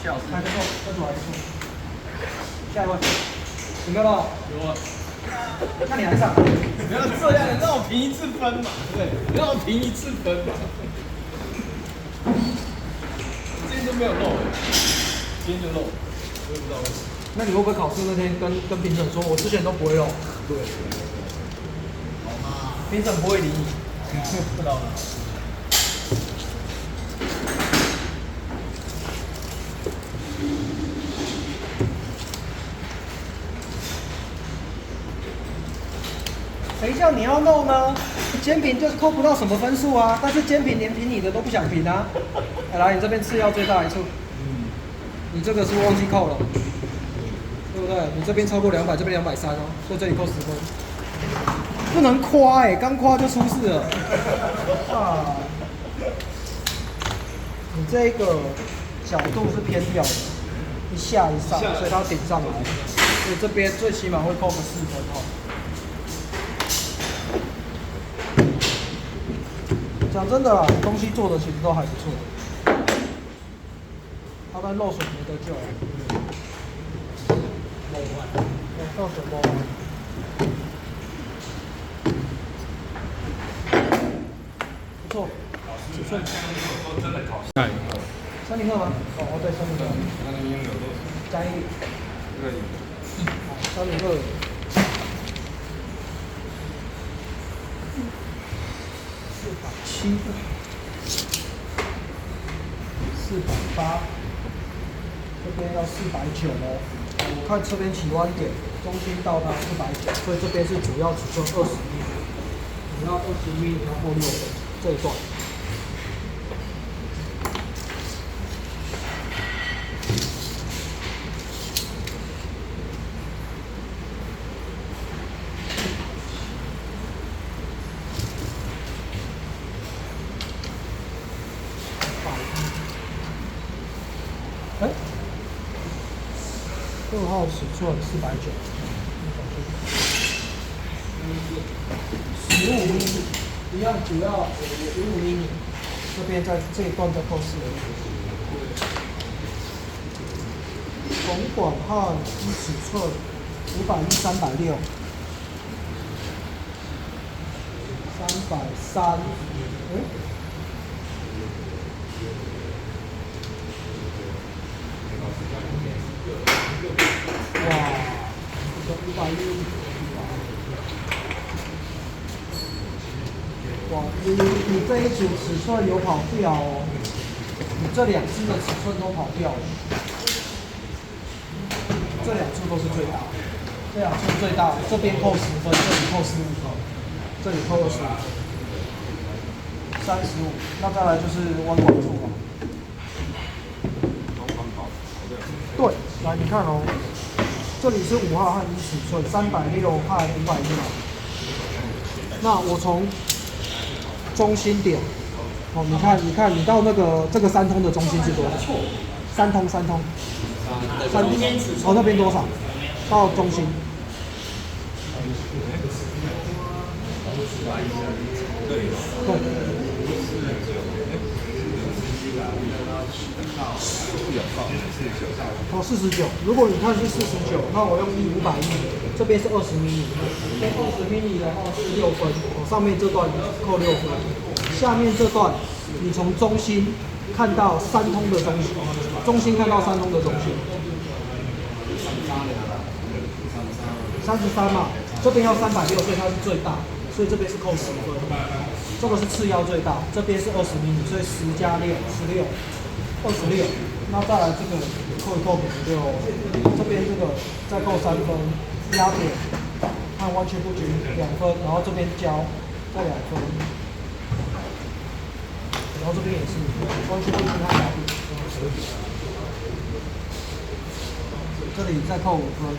笑死。还不错，这组还不错。下一位，几个了？有啊。那你还上？不要这样，你让我评一次分嘛，对，你让我评一次分嘛。今天就没有漏，今天就漏，我也不知道为什么。那你会不会考试那天跟评审说，我之前都不会漏？对。好嘛。评审不会理你。不知道了。谁叫你要弄呢？监评就是扣不到什么分数啊，但是监评连评你的都不想评啊。来，你这边次要最大一处，你这个是忘记扣了，对不对？你这边超过200，这边230哦，所以这里扣10分。不能夸哎，刚夸就出事了。啊，你这个角度是偏掉的，一下一上，所以它顶上来，所以这边最起码会扣个4分哦。讲真的啦，东西做的其实都还不错。它在漏水没得救。漏水漏。不错，尺寸。302吗？哦，对，302。加一。302。470。480。这边要490哦。我看这边起弯点，中心到达490，所以这边是主要尺寸20米，主要20米要过6分这一段。哎，2号尺寸490。15厘米，一样主要15厘米，这边在这一段再扣4厘米。铜管和一尺寸510、360。330，哇，这510。哇，你这一组尺寸有跑掉哦，你这2只的尺寸都跑掉了，这2处都是最大，这2处最大，这边扣10分，这里扣15分，这里扣25分，35，那再来就是弯管处了。对，来你看哦，这里是5号和1尺寸，360和510嘛。那我从中心点，哦，你看，你到那个这个3通的中心是多少？3通，哦，那边多少？到中心。对。哦，49。如果你看是49，那我用510，这边是20米，这20米的话是6分，上面这段扣6分，下面这段你从中心看到3通的中心，中心看到3通的中心，33嘛，这边要360，所以它是最大，所以这边是扣10分，这个是次要最大，这边是20米，所以10加6，16，26，那再来这个扣一扣56，这边这个再扣3分，压扁，看弯曲不均2分，然后这边交再2分，然后这边也是弯曲不均和压扁，这里再扣5分，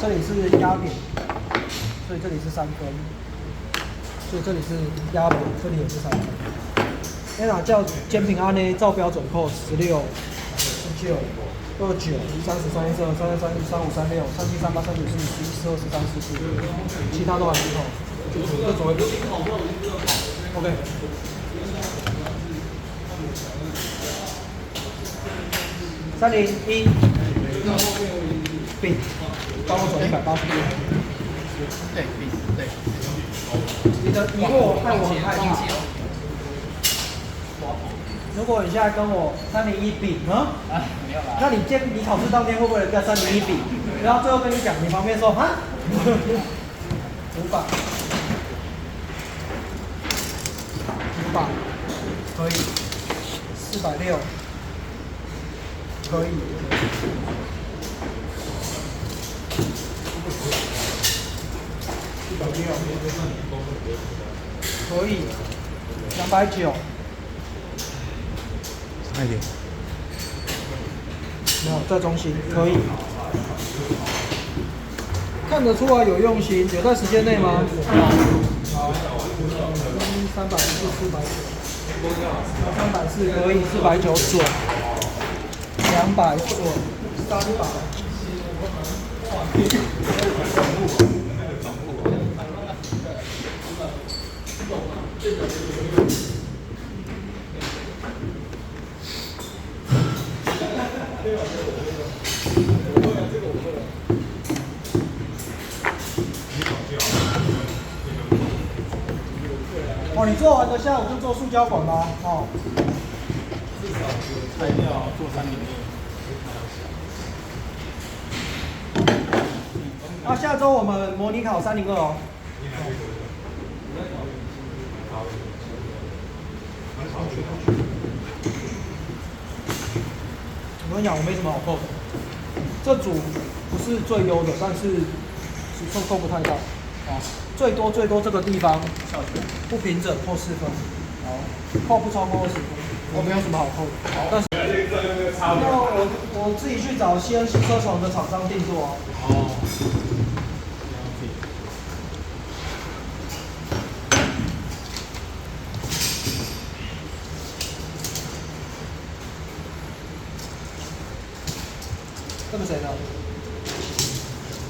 这里是压扁，所以这里是3分，所以这里是压扁，这里也是3分。那哪叫监评按呢？照标准扣16、19、29、30、32、33、34、35、36、37、38、39、40、41、42、43、44，其他都还没扣，这种会不行。OK。301，饼，帮我转180度。对，对。你的疑惑害我很害怕。如果你现在跟我301比呢？没有啦。那你考试当天会不会跟301比？然后最后跟你讲，你旁边说啊，500，500，可以，460，可以。可以，290。差一点。没有在中心，可以。看得出来有用心，有在时间内吗？好。340、490。340可以，490准。200准，300。哦，你做完的下午就做塑胶管吗？哦。材料做302。啊，下周我们模拟考302哦。我跟你讲，我没什么好扣的。这组不是最优的，但是尺寸扣不太到。啊，最多这个地方不平整扣4分。好，扣不超过20分。我没有什么好扣的。好，但是那我自己去找 CNC 车床的厂商定做啊。哦。这个谁的？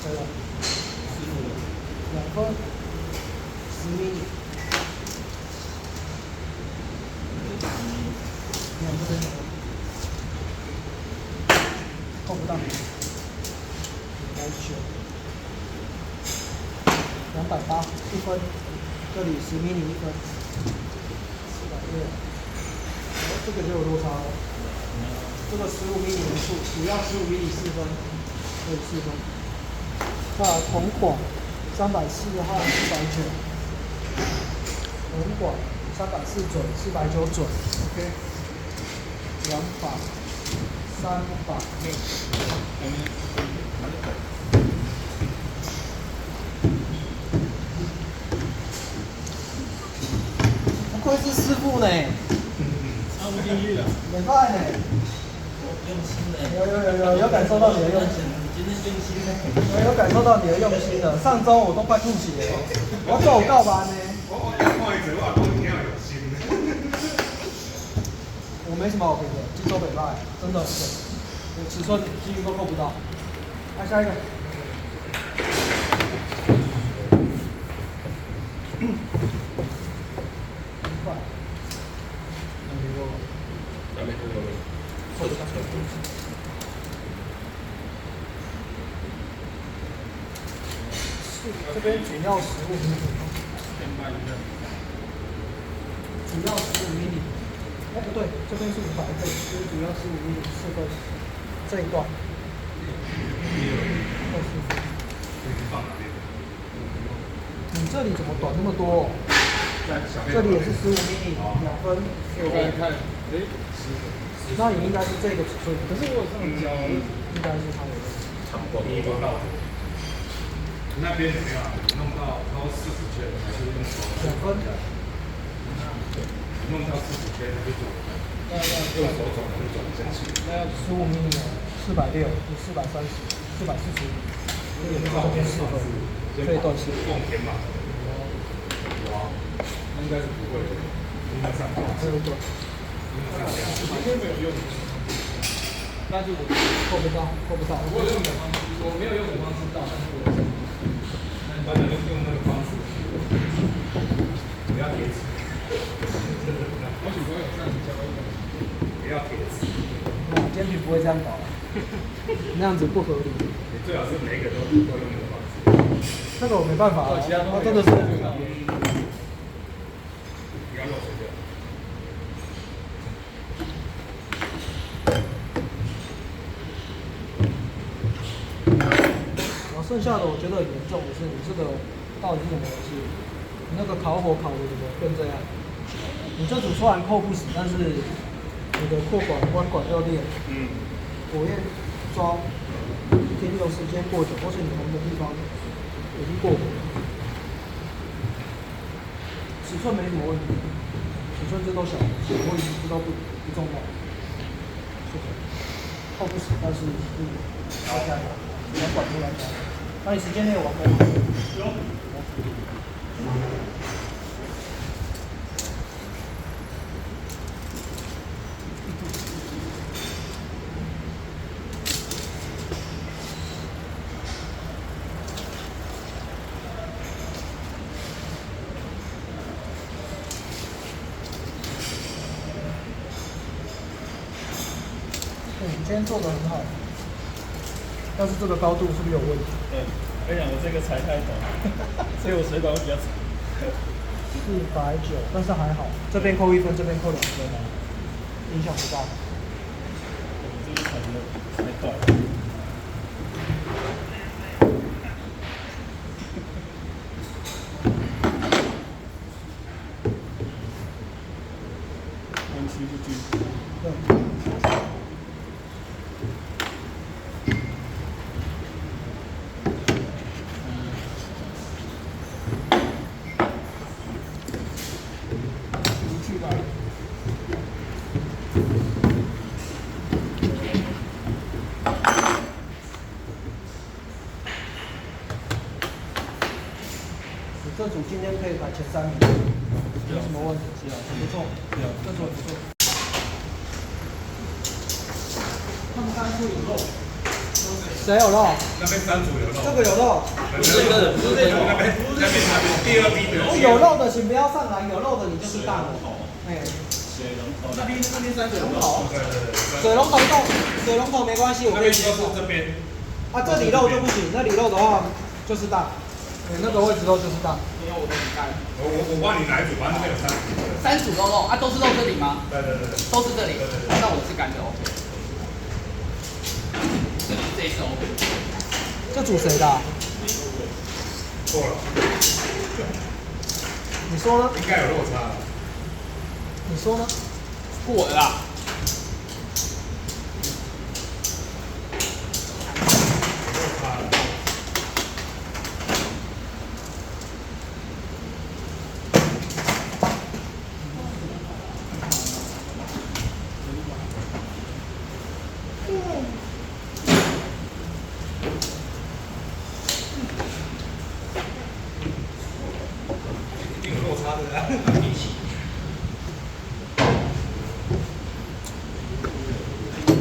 谁的？2分，10厘米。你看这边扣不到，190，280，280，1分，这里10厘米1分，460，这个就有落差了。这个15厘米的数，主要15厘米4分，所以4分。再来铜管340和490，铜管340准，490准 ，OK。200、300。不愧是师傅呢。插不进去了。没办呢。用心的。有感受到你的用心。今天用心的。我有感受到你的用心了。上周我都快吐血了。我做告班呢。我没什么好评的，金州北派真的很准，我尺寸几乎都够不到。来下一个。这边主要15厘米，主要15厘米。哎，不对，这边是500分，这边主要15厘米4分，这一段24分。你这里怎么短那么多？这里也是15厘米，2分。我刚才看，那也应该是这个尺寸。可是我上交应该是它的。长广播到。那边有没有弄到超40圈，还是用2分。弄到40圈还是转？那要用手转还是转下去？那要15厘米，460，你430，440，这边4分，这一段是。往前嘛。哇，那应该是不会的，应该上。这一段。今天没有用。那就扣不到，扣不到。我有用的方式，我没有用的方式到，但是我有。那你用那个方式，不要叠词。我许多有上你教一个。也要铁质。煎饼不会这样搞，那样子不合理。你最好是每一个都用那个方式。这个我没办法啊，他真的是。不要漏水掉。然后剩下的我觉得很严重的是，你这个到底是怎么回事？你那个烤火烤的怎么变这样？你这组虽然扣不死，但是你的扩管弯管要裂，火焰抓停留时间过久，或是你红的地方已经过火，尺寸没什么问题，尺寸这都小，我已经知道不重要，扣不死，但是要加油，你要管出来加油。那你时间内有完工吗？有。你今天做的很好，但是这个高度是不是有问题？对，我跟你讲，我这个才太短，所以我水管会比较长。490，但是还好，这边扣1分，这边扣2分啊，影响不大。我这个才快。弯曲不均。对。这组今天可以排前3名，没有什么问题，很不错，这组很不错。他们刚出有肉，谁有肉？那边3组有肉。这个有肉。不是这个，不是这种，那边第2批的。有肉的请不要上来，有肉的你就是大的。哎，水龙头那边3水龙头。对。水龙头动，水龙头没关系，我可以接受。这边。啊，这里肉就不行，那里肉的话就是大。那个位置肉就是大。因为我都很干。我帮你哪一组？反正那边有3组都肉啊，都是肉这里吗？对。都是这里。那我是干的 OK。这一次 OK。这组谁的？错了。你说呢？应该有落差。你说呢？过了啦。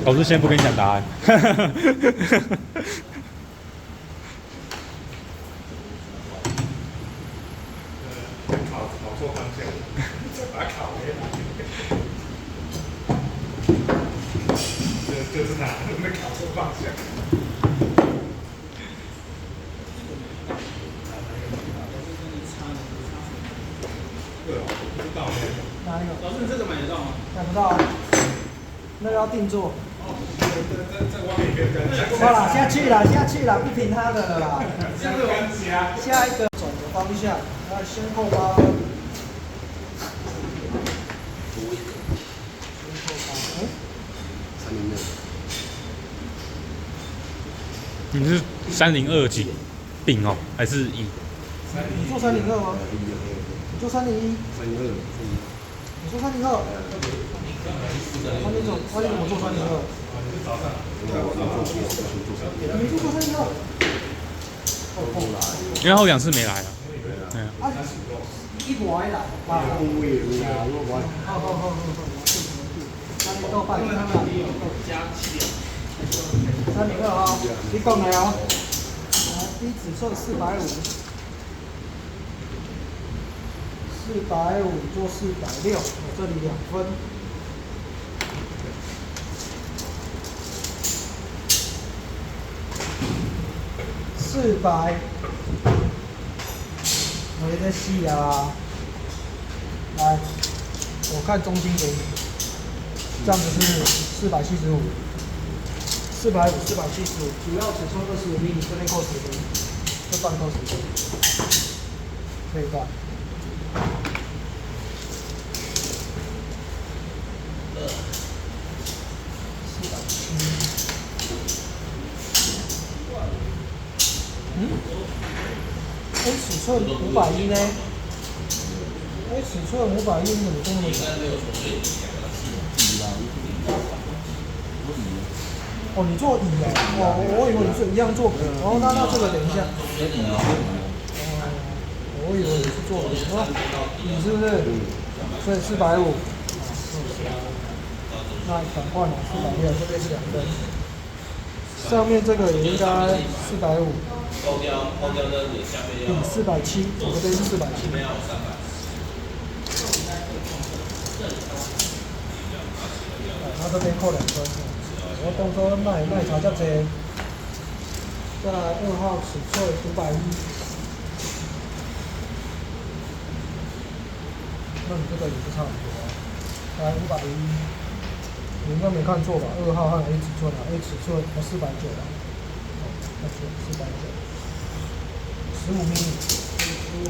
老师先不跟你讲答案。考错方向，把它考回来。就是他，没考错方向。对哦，不知道呢。哪一个？老师，你这个买得到吗？买不到啊，那个要定做。在外面跟好了，下去了，不凭他的了啦。跟下一个转的方向，那先扣8分。你是302几丙哦，还是乙？你做302吗？你做301。你说302。他怎么做302？你没做过302？因为后2次没来啊。一模一样。好。302半。因为他们加7点。302啊，你讲来哦。低尺寸450。450做460，我这里2分。400，我在细啊，来，我看中心给你，这样子是475，450、475，主要尺寸25厘米，这边扣10分，这半扣10分，可以办。A 尺寸510呢？A 尺寸510怎么这么小？哦，你做椅啊？哦，我以为你是一样做椅。哦，那这个等一下。哦，我以为你是做椅啊？椅是不是？所以450。那转换了460，这边是2分。上面这个也应该450。底470，我这边是470。他这边扣2分。我当初卖差这济。再来2号尺寸510。那你这个也是差不多啊。来510，你应该没看错吧？2号和 A 尺寸啊 ，A 尺寸490啊。490。15厘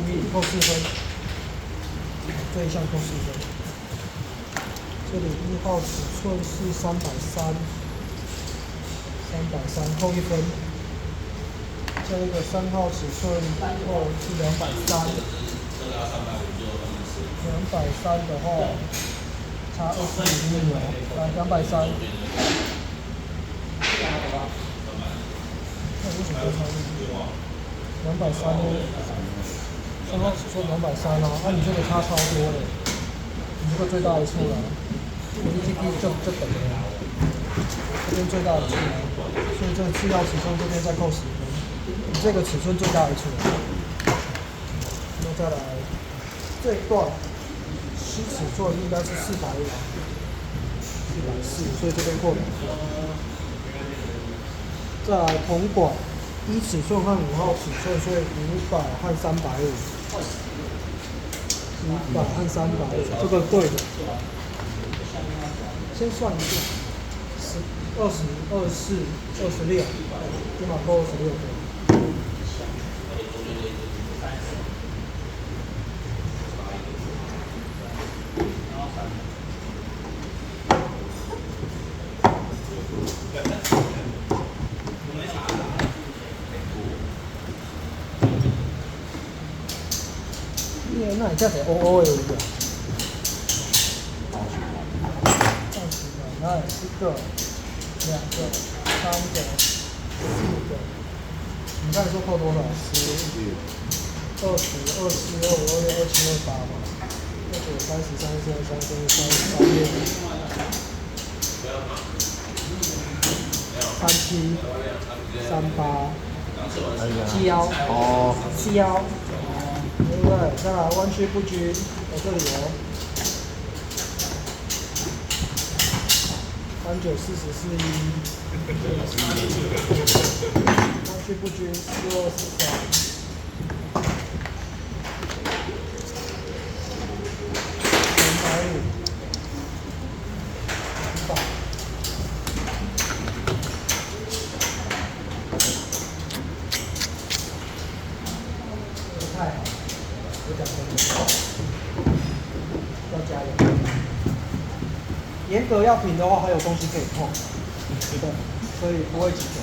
米扣4分，这一项扣4分。这里1号尺寸是330扣1分。这个3号尺寸扣是230，230的话差25厘米哦，来230。那为什么会差230呢？3号尺寸230哦，那你这个差超多的，你这个最大的出来，我一 GP 就等了，这边最大的出来，所以这个次要尺寸这边再扣10分，你这个尺寸最大的出来。那再来这一段7尺寸应该是440，所以这边扣2分。再来铜管。1尺寸和5号尺寸，所以500和350，500和350，这个对的。先算一下，20、24、26，起码扣26分。那你这样子 OO 的有没有？来1个、2个、3个、4个，你看你说扣多少？10、20、24、25、26、27、28嘛，29、30、32、33、34、37、38、7腰，7腰。对不对？再来弯曲不均，我这里哦，39、44、41，弯曲不均，42、43。严格要平的话，还有东西可以碰，对，所以不会急走。